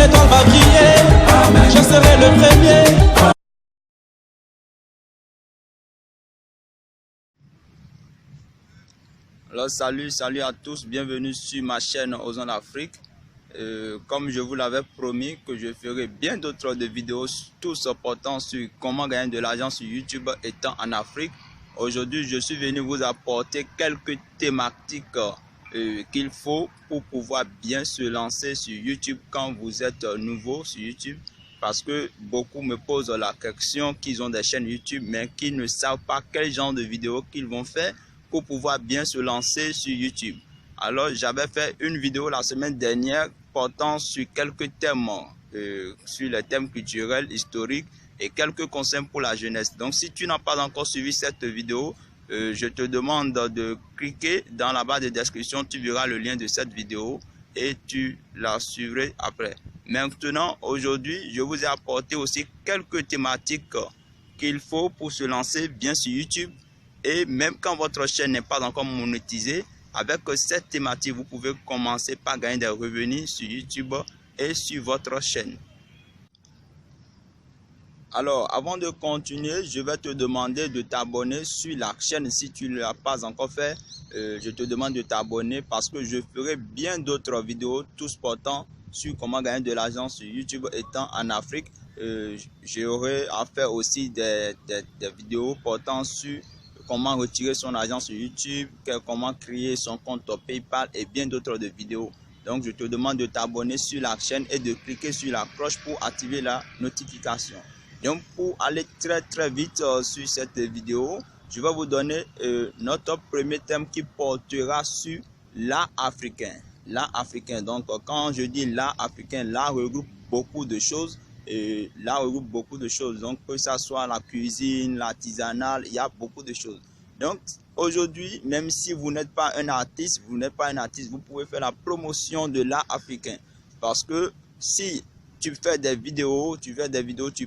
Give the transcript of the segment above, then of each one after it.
étoile va briller, je serai le premier. Alors salut à tous, bienvenue sur ma chaîne Ozone Afrique. Comme je vous l'avais promis que je ferai bien d'autres vidéos, tous portant sur comment gagner de l'argent sur YouTube étant en Afrique. Aujourd'hui, je suis venu vous apporter quelques thématiques qu'il faut pour pouvoir bien se lancer sur YouTube quand vous êtes nouveau sur YouTube. Parce que beaucoup me posent la question qu'ils ont des chaînes YouTube mais qu'ils ne savent pas quel genre de vidéos qu'ils vont faire pour pouvoir bien se lancer sur YouTube. Alors j'avais fait une vidéo la semaine dernière portant sur quelques thèmes, sur les thèmes culturels, historiques et quelques conseils pour la jeunesse. Donc si tu n'as pas encore suivi cette vidéo, je te demande de cliquer dans la barre de description, tu verras le lien de cette vidéo et tu la suivras après. Maintenant, aujourd'hui, je vous ai apporté aussi quelques thématiques qu'il faut pour se lancer bien sur YouTube. Et même quand votre chaîne n'est pas encore monétisée, avec cette thématique, vous pouvez commencer par gagner des revenus sur YouTube et sur votre chaîne. Alors, avant de continuer, je vais te demander de t'abonner sur la chaîne si tu ne l'as pas encore fait. Je te demande de t'abonner parce que je ferai bien d'autres vidéos, tous portant sur comment gagner de l'argent sur YouTube étant en Afrique. J'aurai à faire aussi des vidéos portant sur comment retirer son argent sur YouTube, comment créer son compte PayPal et bien d'autres vidéos. Donc, je te demande de t'abonner sur la chaîne et de cliquer sur la cloche pour activer la notification. Donc, pour aller très vite sur cette vidéo, je vais vous donner notre premier thème qui portera sur l'art africain. L'art africain. Donc, quand je dis l'art africain, l'art regroupe beaucoup de choses. Et là, on regroupe beaucoup de choses. Donc, que ce soit la cuisine, l'artisanal, il y a beaucoup de choses. Donc, aujourd'hui, même si vous n'êtes pas un artiste, vous pouvez faire la promotion de l'art africain. Parce que si tu fais des vidéos, tu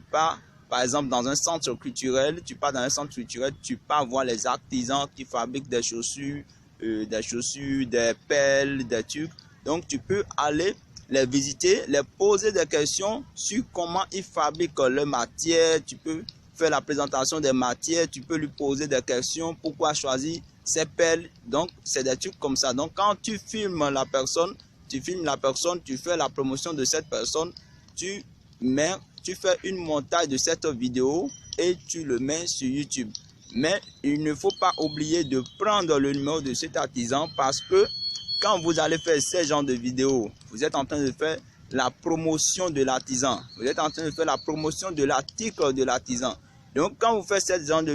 pars, par exemple, dans un centre culturel, tu pars voir les artisans qui fabriquent des chaussures, des pelles, des trucs. Donc, tu peux aller les visiter, les poser des questions sur comment ils fabriquent leur matière. Tu peux faire la présentation des matières, tu peux lui poser des questions, pourquoi choisir ces pelles. Donc, c'est des trucs comme ça. Donc, quand tu filmes la personne, tu fais la promotion de cette personne, tu fais une montage de cette vidéo et tu le mets sur YouTube. Mais il ne faut pas oublier de prendre le numéro de cet artisan parce que quand vous allez faire ce genre de vidéo, vous êtes en train de faire la promotion de l'artisan. Vous êtes en train de faire la promotion de l'article de l'artisan. Donc, quand vous faites ce genre de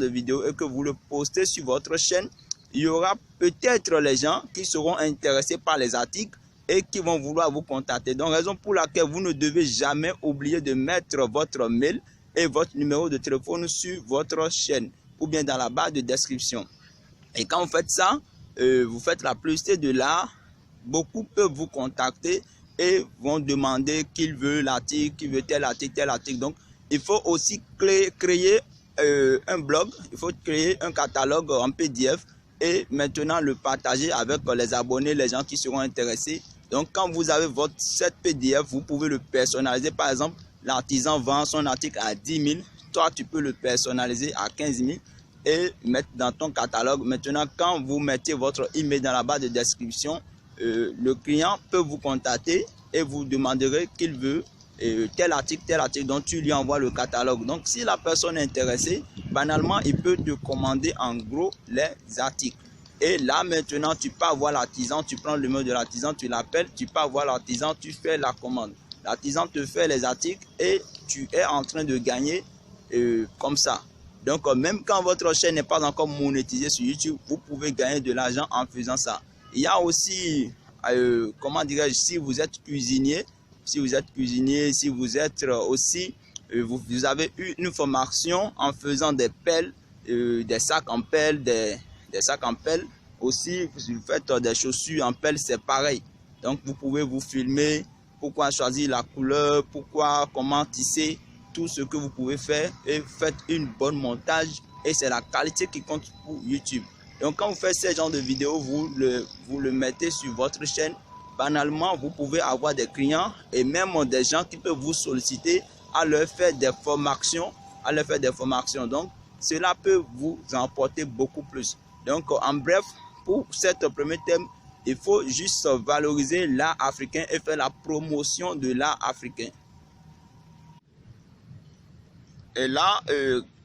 vidéo et que vous le postez sur votre chaîne, il y aura peut-être les gens qui seront intéressés par les articles et qui vont vouloir vous contacter. Donc, raison pour laquelle vous ne devez jamais oublier de mettre votre mail et votre numéro de téléphone sur votre chaîne ou bien dans la barre de description. Et quand vous faites ça, vous faites la publicité de l'art, beaucoup peuvent vous contacter et vont demander qu'ils veulent l'article, qu'ils veulent tel article. Donc, il faut aussi créer un blog, il faut créer un catalogue en PDF et maintenant le partager avec les abonnés, les gens qui seront intéressés. Donc, quand vous avez cette PDF, vous pouvez le personnaliser. Par exemple, l'artisan vend son article à 10 000, toi tu peux le personnaliser à 15 000. Et mettre dans ton catalogue. Maintenant, quand vous mettez votre email dans la barre de description, le client peut vous contacter et vous demanderez qu'il veut tel article, donc tu lui envoies le catalogue. Donc, si la personne est intéressée, banalement, il peut te commander en gros les articles. Et là, maintenant, tu pars voir l'artisan, tu prends le numéro de l'artisan, tu l'appelles, tu pars voir l'artisan, tu fais la commande. L'artisan te fait les articles et tu es en train de gagner comme ça. Donc, même quand votre chaîne n'est pas encore monétisée sur YouTube, vous pouvez gagner de l'argent en faisant ça. Il y a aussi, comment dirais-je, si vous êtes cuisinier, si vous êtes aussi, vous avez eu une formation en faisant des pelles, des sacs en pelle, des sacs en pelle. Aussi, si vous faites des chaussures en pelle, c'est pareil. Donc, vous pouvez vous filmer, pourquoi choisir la couleur, comment tisser, tout ce que vous pouvez faire et faites une bonne montage et c'est la qualité qui compte pour YouTube. Donc quand vous faites ce genre de vidéo, vous le mettez sur votre chaîne banalement, vous pouvez avoir des clients et même des gens qui peuvent vous solliciter à leur faire des formations, Donc, cela peut vous emporter beaucoup plus. Donc, en bref, pour cet premier thème, il faut juste valoriser l'art africain et faire la promotion de l'art africain. Et là,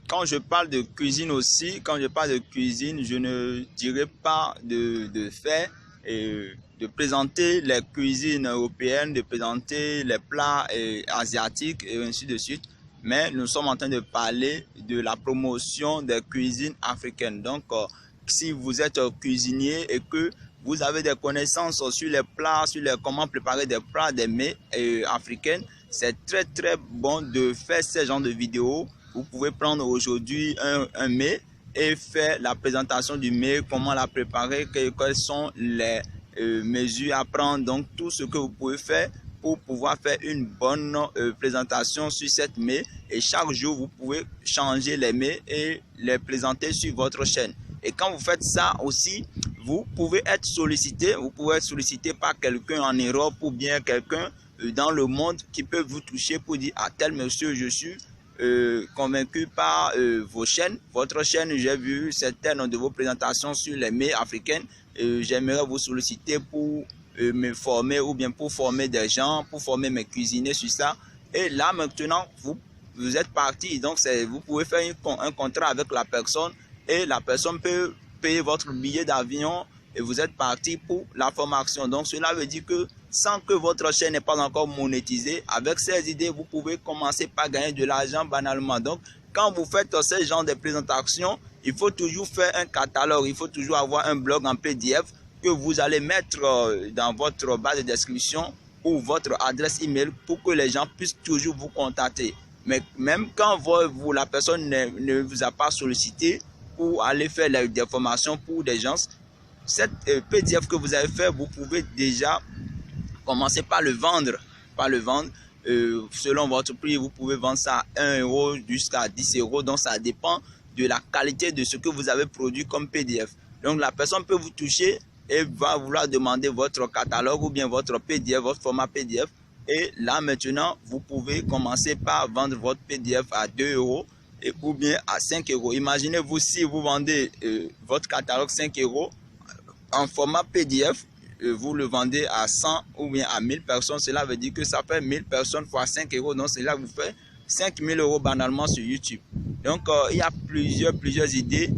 quand je parle de cuisine aussi, je ne dirais pas de faire et de présenter les cuisines européennes, de présenter les plats asiatiques et ainsi de suite. Mais nous sommes en train de parler de la promotion des cuisines africaines. Donc, si vous êtes cuisinier et que vous avez des connaissances sur les plats, comment préparer des plats, des mets africains, c'est très très bon de faire ce genre de vidéos. Vous pouvez prendre aujourd'hui un mets et faire la présentation du mets, comment la préparer, quelles sont les mesures à prendre, donc tout ce que vous pouvez faire pour pouvoir faire une bonne présentation sur cette mets. Et chaque jour, vous pouvez changer les mets et les présenter sur votre chaîne. Et quand vous faites ça aussi, vous pouvez être sollicité par quelqu'un en Europe ou bien quelqu'un dans le monde qui peut vous toucher pour dire: ah, tel monsieur, je suis convaincu par votre chaîne, j'ai vu certaines de vos présentations sur les mets africaines, j'aimerais vous solliciter pour me former ou bien pour former des gens, pour former mes cuisiniers sur ça. Et là maintenant, vous êtes parti, donc vous pouvez faire un contrat avec la personne et la personne peut payer votre billet d'avion et vous êtes parti pour la formation. Donc cela veut dire que sans que votre chaîne n'est pas encore monétisée, avec ces idées, vous pouvez commencer par gagner de l'argent banalement. Donc quand vous faites ce genre de présentation, il faut toujours faire un catalogue, il faut toujours avoir un blog en PDF que vous allez mettre dans votre base de description ou votre adresse email pour que les gens puissent toujours vous contacter. Mais même quand la personne ne vous a pas sollicité pour aller faire des formations pour des gens, cette PDF que vous avez fait, vous pouvez déjà commencer par le vendre. Selon votre prix, vous pouvez vendre ça à 1 euro jusqu'à 10 euros. Donc ça dépend de la qualité de ce que vous avez produit comme PDF. Donc la personne peut vous toucher et va vouloir demander votre catalogue ou bien votre PDF, votre format PDF. Et là maintenant, vous pouvez commencer par vendre votre PDF à 2 euros ou bien à 5 euros. Imaginez-vous si vous vendez votre catalogue 5 euros en format PDF, vous le vendez à 100 ou bien à 1000 personnes. Cela veut dire que ça fait 1000 personnes fois 5 euros. Donc cela vous fait 5000 euros banalement sur YouTube. Donc il y a plusieurs idées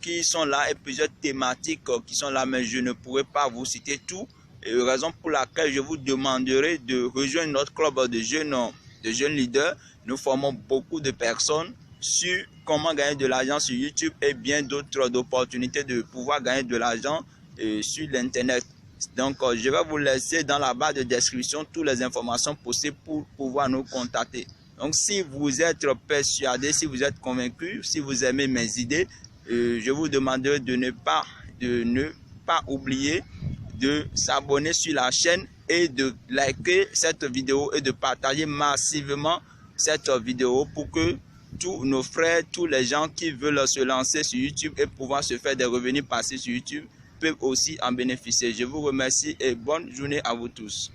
qui sont là et plusieurs thématiques qui sont là, mais je ne pourrai pas vous citer tout. Raison pour laquelle je vous demanderai de rejoindre notre club de jeunes leaders. Nous formons beaucoup de personnes sur comment gagner de l'argent sur YouTube et bien d'autres opportunités de pouvoir gagner de l'argent sur l'internet. Donc je vais vous laisser dans la barre de description toutes les informations possibles pour pouvoir nous contacter. Donc si vous êtes persuadé, si vous êtes convaincu, si vous aimez mes idées, je vous demanderai de ne pas oublier de s'abonner sur la chaîne et de liker cette vidéo et de partager massivement cette vidéo pour que tous nos frères, tous les gens qui veulent se lancer sur YouTube et pouvoir se faire des revenus passifs sur YouTube peuvent aussi en bénéficier. Je vous remercie et bonne journée à vous tous.